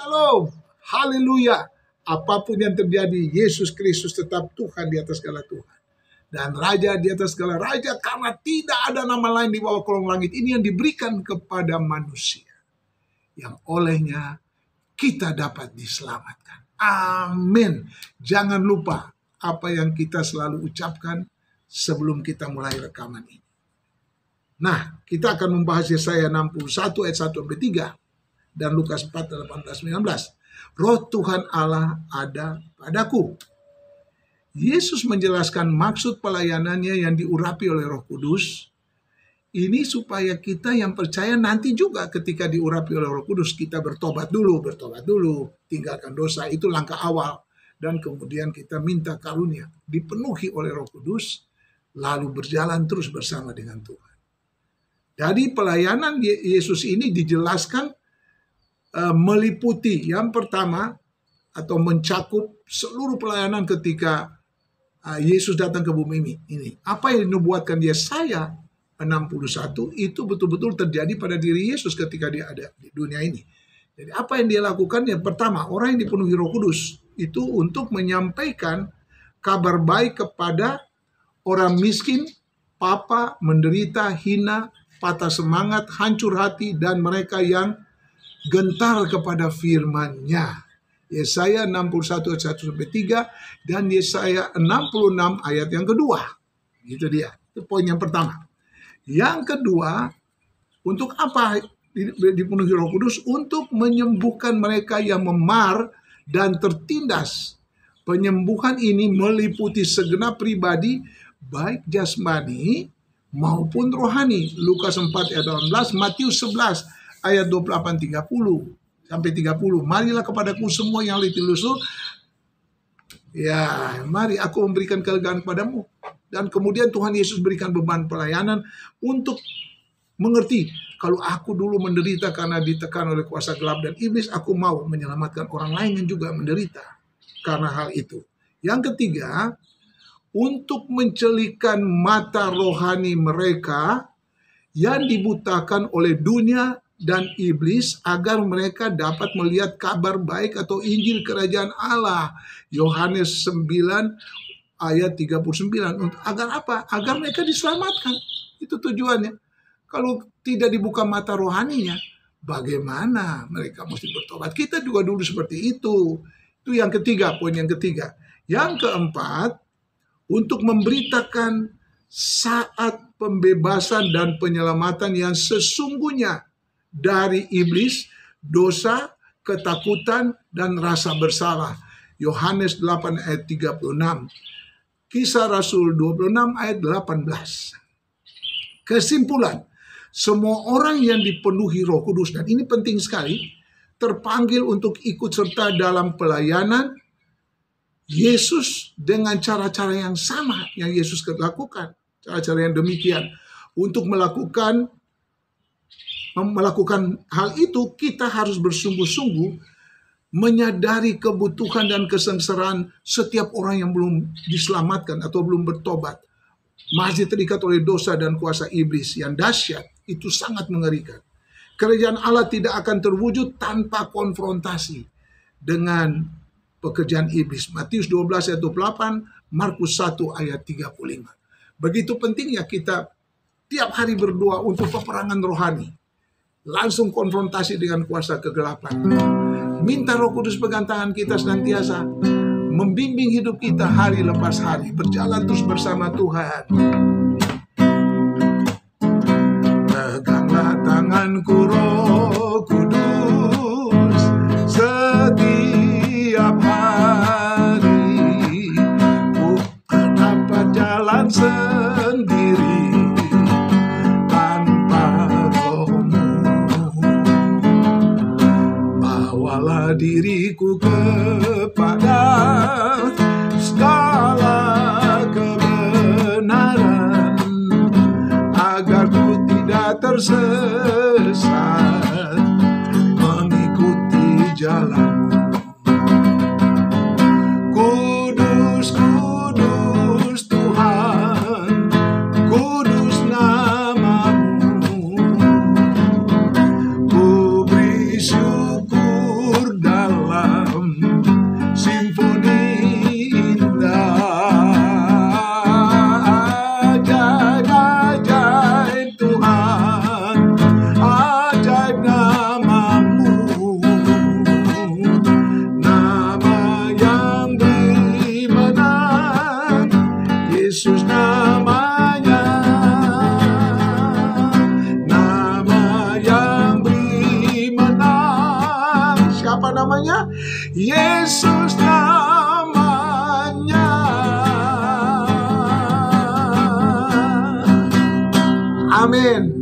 Shalom, haleluya. Apapun yang terjadi, Yesus Kristus tetap Tuhan di atas segala Tuhan. Dan Raja di atas segala Raja, karena tidak ada nama lain di bawah kolong langit ini yang diberikan kepada manusia, yang olehnya kita dapat diselamatkan. Amin. Jangan lupa apa yang kita selalu ucapkan sebelum kita mulai rekaman ini. Nah, kita akan membahas Yesaya 61 ayat 1-3 dan Lukas 4 18-19. Roh Tuhan Allah ada padaku. Yesus menjelaskan maksud pelayanannya yang diurapi oleh Roh Kudus. Ini supaya kita yang percaya nanti juga ketika diurapi oleh Roh Kudus, kita bertobat dulu, tinggalkan dosa, itu langkah awal. Dan kemudian kita minta karunia, dipenuhi oleh Roh Kudus, lalu berjalan terus bersama dengan Tuhan. Jadi pelayanan Yesus ini dijelaskan meliputi yang pertama atau mencakup seluruh pelayanan ketika Yesus datang ke bumi ini. Apa yang dinubuatkan Yesaya 61 itu betul-betul terjadi pada diri Yesus ketika dia ada di dunia ini. Jadi apa yang dia lakukan? Yang pertama, orang yang dipenuhi Roh Kudus itu untuk menyampaikan kabar baik kepada orang miskin, papa, menderita, hina, patah semangat, hancur hati, dan mereka yang gentar kepada firman-Nya. Yesaya 61 ayat 1-3 dan Yesaya 66 ayat yang kedua. Gitu dia. Itu poin yang pertama. Yang kedua, untuk apa dipenuhi Roh Kudus? Untuk menyembuhkan mereka yang memar dan tertindas. Penyembuhan ini meliputi segenap pribadi, baik jasmani maupun rohani. Lukas 4 ayat 18, Matius 11 ayat 28-30 sampai 30. Marilah kepadaku semua yang letih lesu. Ya, mari aku memberikan kelegaan padamu. Dan kemudian Tuhan Yesus berikan beban pelayanan untuk mengerti. Kalau aku dulu menderita karena ditekan oleh kuasa gelap dan iblis, aku mau menyelamatkan orang lain yang juga menderita karena hal itu. Yang ketiga, untuk mencelikan mata rohani mereka yang dibutakan oleh dunia dan iblis, agar mereka dapat melihat kabar baik atau Injil Kerajaan Allah. Yohanes 9 ayat 39. Agar apa? Agar mereka diselamatkan. Itu tujuannya. Kalau tidak dibuka mata rohaninya, bagaimana mereka mesti bertobat? Kita juga dulu seperti itu. Itu yang ketiga, poin yang ketiga. Yang keempat, untuk memberitakan saat pembebasan dan penyelamatan yang sesungguhnya dari iblis, dosa, ketakutan, dan rasa bersalah. Yohanes 8 ayat 36. Kisah Rasul 26 ayat 18. Kesimpulan, semua orang yang dipenuhi Roh Kudus, dan ini penting sekali, terpanggil untuk ikut serta dalam pelayanan Yesus dengan cara-cara yang sama yang Yesus lakukan. Cara-cara yang demikian. Untuk melakukan hal itu, kita harus bersungguh-sungguh menyadari kebutuhan dan kesengsaraan setiap orang yang belum diselamatkan atau belum bertobat. Masih terikat oleh dosa dan kuasa iblis yang dahsyat, itu sangat mengerikan. Kerajaan Allah tidak akan terwujud tanpa konfrontasi dengan pekerjaan iblis. Matius 12 ayat 28, Markus 1 ayat 35. Begitu pentingnya kita tiap hari berdoa untuk peperangan rohani. Langsung konfrontasi dengan kuasa kegelapan. Minta Roh Kudus pegang tangan kita senantiasa, membimbing hidup kita hari lepas hari, berjalan terus bersama Tuhan. Peganglah tanganku Roh Kudus setiap hari, ku dapat jalan sendiri tanpa Roh-Mu. Bawalah diriku kepada segala kebenaran, agar ku tidak tersesat mengikuti jalan. Kudus, kudus Tuhan, kudus nama-Mu. Ku beri syukur dan Yesus namanya, nama yang beri menang. Siapa namanya? Yesus namanya. Amin.